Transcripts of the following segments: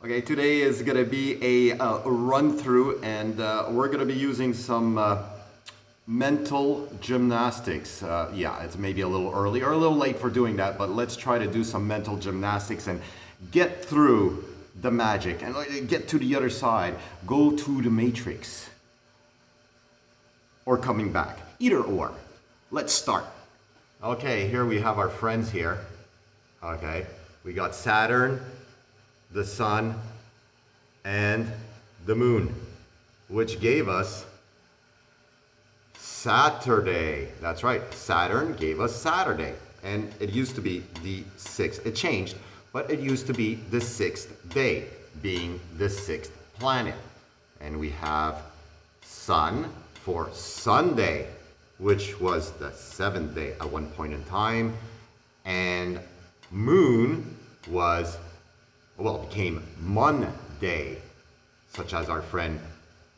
Okay, today is going to be a run through, and we're going to be using some mental gymnastics. Yeah, it's maybe a little early or a little late for doing that, but let's try to do some mental gymnastics and get through the magic and get to the other side. Go to the matrix or coming back. Either or. Let's start. Okay, here we have our friends here. Okay, we got Saturn, the sun, and the moon, which gave us Saturday. That's right, Saturn gave us Saturday. And it used to be the 6th. It changed, but it used to be the 6th day, being the 6th planet. And we have Sun for Sunday, which was the 7th day at one point in time. And Moon was, well, became Monday, such as our friend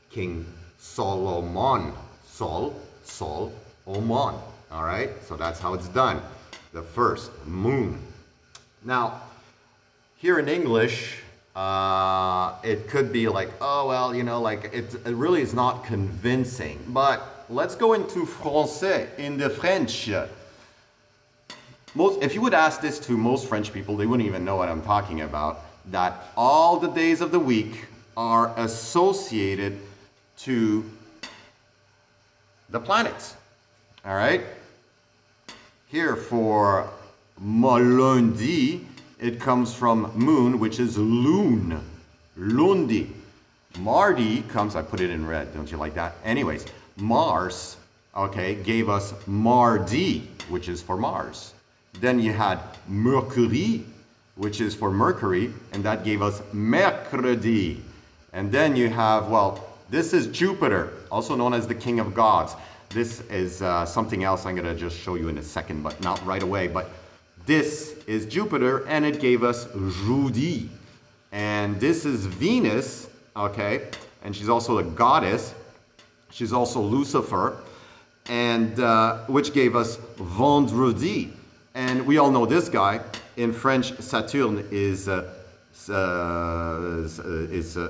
King Solomon. Sol, Oman. All right, so that's how it's done. The first moon. Now, here in English, it could be like, oh, well, you know, like it really is not convincing. But let's go into Français, in the French. If you would ask this to most French people, they wouldn't even know what I'm talking about. That all the days of the week are associated to the planets. All right? Here for lundi, it comes from moon, which is lune. Lundi. Mardi comes, I put it in red, don't you like that? Anyways, Mars, okay, gave us mardi, which is for Mars. Then you had Mercury, which is for Mercury, and that gave us mercredi. And then you have, well, this is Jupiter, also known as the king of gods. This is something else I'm going to just show you in a second, but not right away. But this is Jupiter, and it gave us jeudi. And this is Venus, okay, and she's also a goddess. She's also Lucifer, and which gave us vendredi. And we all know this guy. In French, Saturn is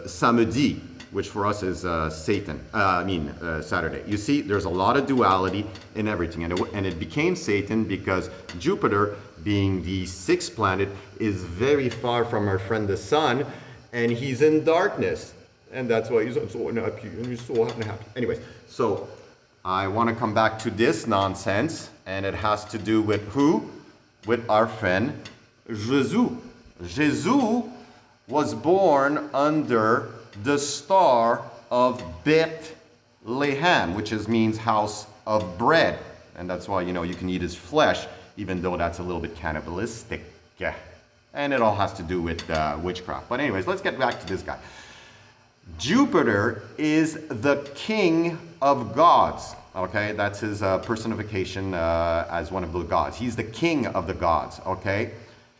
samedi, which for us is Saturday. You see, there's a lot of duality in everything. And it became Satan because Jupiter, being the 6th planet, is very far from our friend the sun, and he's in darkness. And that's why he's so unhappy, and he's so unhappy. Anyways, so I want to come back to this nonsense, and it has to do with who? With our friend Jesus. Jesus was born under the star of Bethlehem, which means house of bread. And that's why, you know, you can eat his flesh, even though that's a little bit cannibalistic. Yeah. And it all has to do with witchcraft. But anyways, let's get back to this guy. Jupiter is the king of gods. Okay, that's his personification as one of the gods. He's the king of the gods. Okay,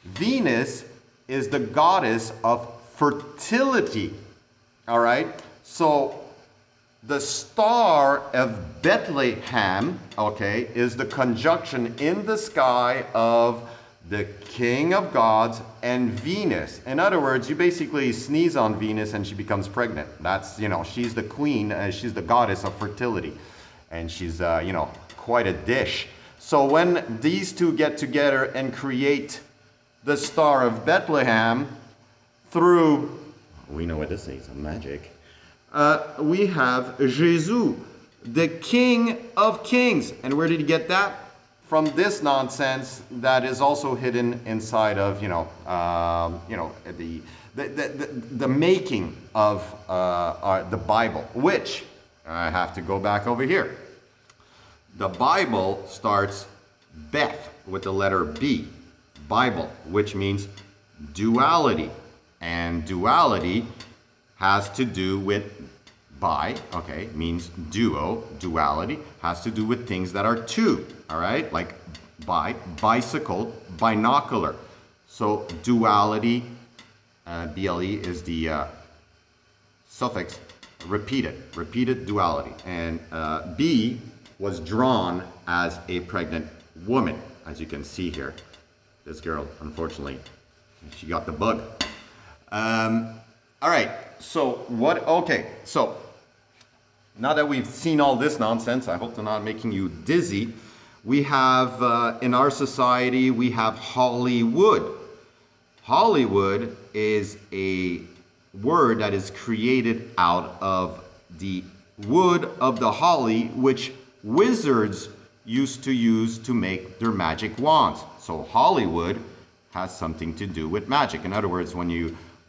Venus is the goddess of fertility. All right, so the star of Bethlehem, okay, is the conjunction in the sky of the king of gods and Venus. In other words, you basically sneeze on Venus and she becomes pregnant. That's, you know, she's the queen, she's the goddess of fertility. And she's, you know, quite a dish. So when these two get together and create the Star of Bethlehem through, we know what this is, magic, we have Jesus, the King of Kings. And where did he get that? From this nonsense that is also hidden inside of, the making of the Bible, which I have to go back over here. The Bible starts Beth with the letter B, Bible, which means duality. And duality has to do with okay, means duo, duality, has to do with things that are two, all right? Like bicycle, binocular. So duality, BLE is the suffix, repeated duality. And B was drawn as a pregnant woman, as you can see here. This girl, unfortunately, she got the bug. All right, so what, okay, so now that we've seen all this nonsense, I hope they're not making you dizzy. We have, in our society, we have Hollywood. Hollywood is a word that is created out of the wood of the holly, which wizards used to use to make their magic wands. So Hollywood has something to do with magic. In other words,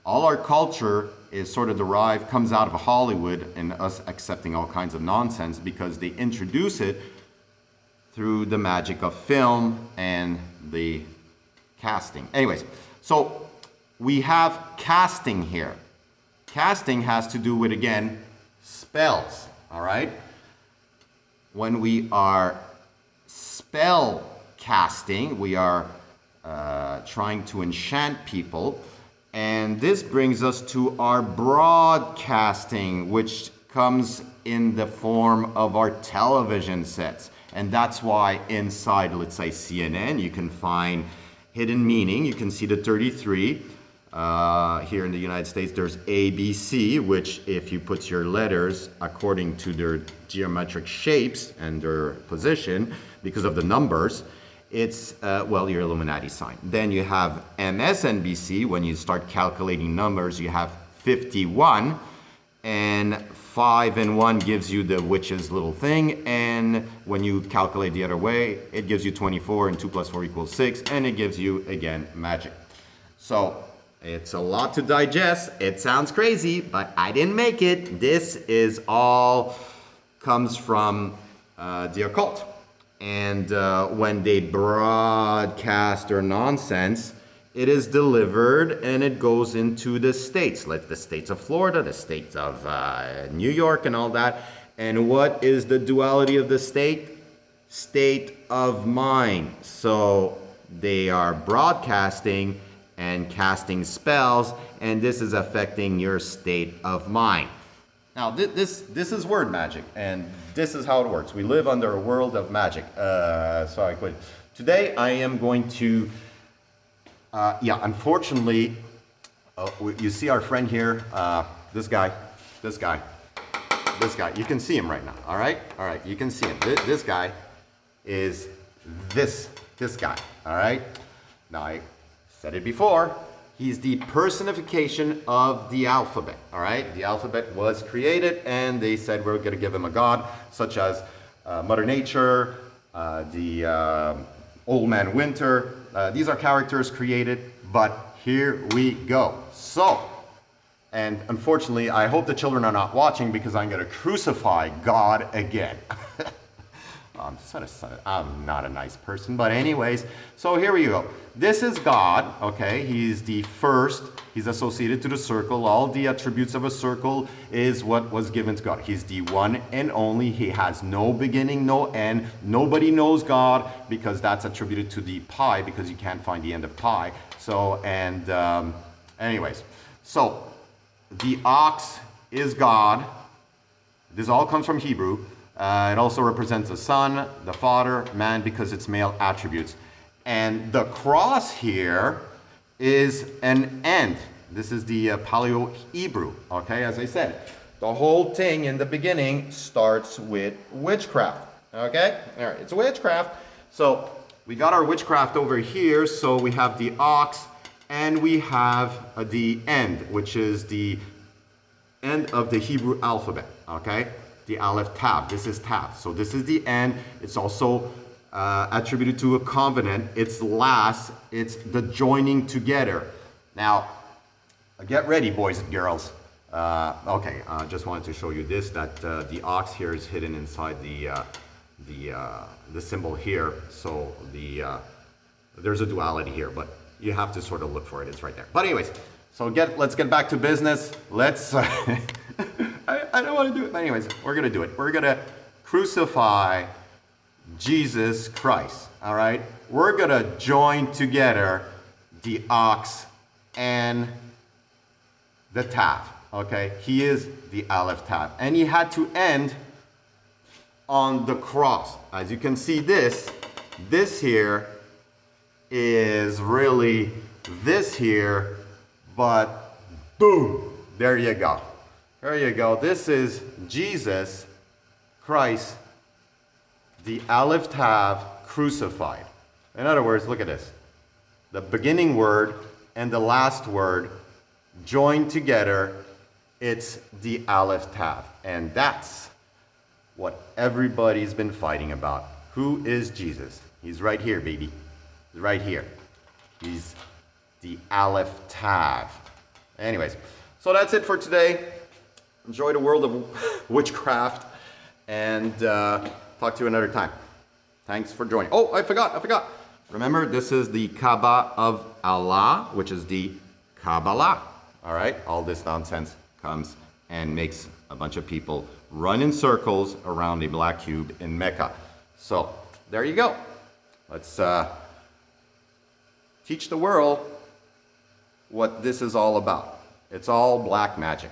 all our culture is sort of derived, comes out of Hollywood and us accepting all kinds of nonsense because they introduce it through the magic of film and the casting. Anyways, so we have casting here. Casting has to do with, again, spells, all right? When we are spell casting, we are trying to enchant people. And this brings us to our broadcasting, which comes in the form of our television sets. And that's why inside, let's say, CNN, you can find hidden meaning. You can see the 33. Here in the United States, there's ABC, which if you put your letters according to their geometric shapes and their position, because of the numbers, it's, well, your Illuminati sign. Then you have MSNBC. When you start calculating numbers, you have 51. And 5 and 1 gives you the witch's little thing. And when you calculate the other way, it gives you 24, and 2 plus 4 equals 6. And it gives you, again, magic. So it's a lot to digest. It sounds crazy, but I didn't make it. This is all comes from the occult. And when they broadcast their nonsense, it is delivered and it goes into the states, like the states of Florida, the states of New York and all that. And what is the duality of the state? State of mind. So they are broadcasting and casting spells, and this is affecting your state of mind. Now, this is word magic, and this is how it works. We live under a world of magic. So I quit. Today, I am going to, unfortunately, you see our friend here, this guy. You can see him right now, all right? All right, you can see him. This guy is this guy, all right? Now, I said it before. He's the personification of the alphabet, all right? The alphabet was created, and they said we're going to give him a god, such as Mother Nature, the Old Man Winter. These are characters created, but here we go. So, and unfortunately, I hope the children are not watching because I'm going to crucify God again. I'm not a nice person, but anyways, so here we go. This is God, okay? He's the first. He's associated to the circle. All the attributes of a circle is what was given to God. He's the one and only. He has no beginning, no end. Nobody knows God because that's attributed to the pi, because you can't find the end of pi. So, and anyways, so the ox is God. This all comes from Hebrew. It also represents the son, the father, man, because it's male attributes. And the cross here is an end. This is the Paleo-Hebrew, okay? As I said, the whole thing in the beginning starts with witchcraft, okay? All right, it's witchcraft. So we got our witchcraft over here. So we have the ox and we have the end, which is the end of the Hebrew alphabet, okay? The Aleph Tav. This is Tav. So this is the end. It's also attributed to a covenant. It's last. It's the joining together. Now, get ready, boys and girls. Okay, I just wanted to show you this, that the ox here is hidden inside the symbol here. So there's a duality here, but you have to sort of look for it. It's right there. But anyways, so let's get back to business. Let's... I don't want to do it, but anyways, we're going to do it. We're going to crucify Jesus Christ, all right? We're going to join together the ox and the Tav, okay? He is the Aleph Tav, and he had to end on the cross. As you can see, this here is really this here, but Boom! There you go. There you go. This is Jesus Christ, the Aleph Tav crucified. In other words, look at this. The beginning word and the last word joined together, it's the Aleph Tav. And that's what everybody's been fighting about. Who is Jesus? He's right here, baby. He's right here. He's the Aleph Tav. Anyways, so that's it for today. Enjoy the world of witchcraft, and talk to you another time. Thanks for joining. Oh, I forgot. Remember, this is the Kaaba of Allah, which is the Kabbalah. All right, all this nonsense comes and makes a bunch of people run in circles around a black cube in Mecca. So there you go. Let's teach the world what this is all about. It's all black magic.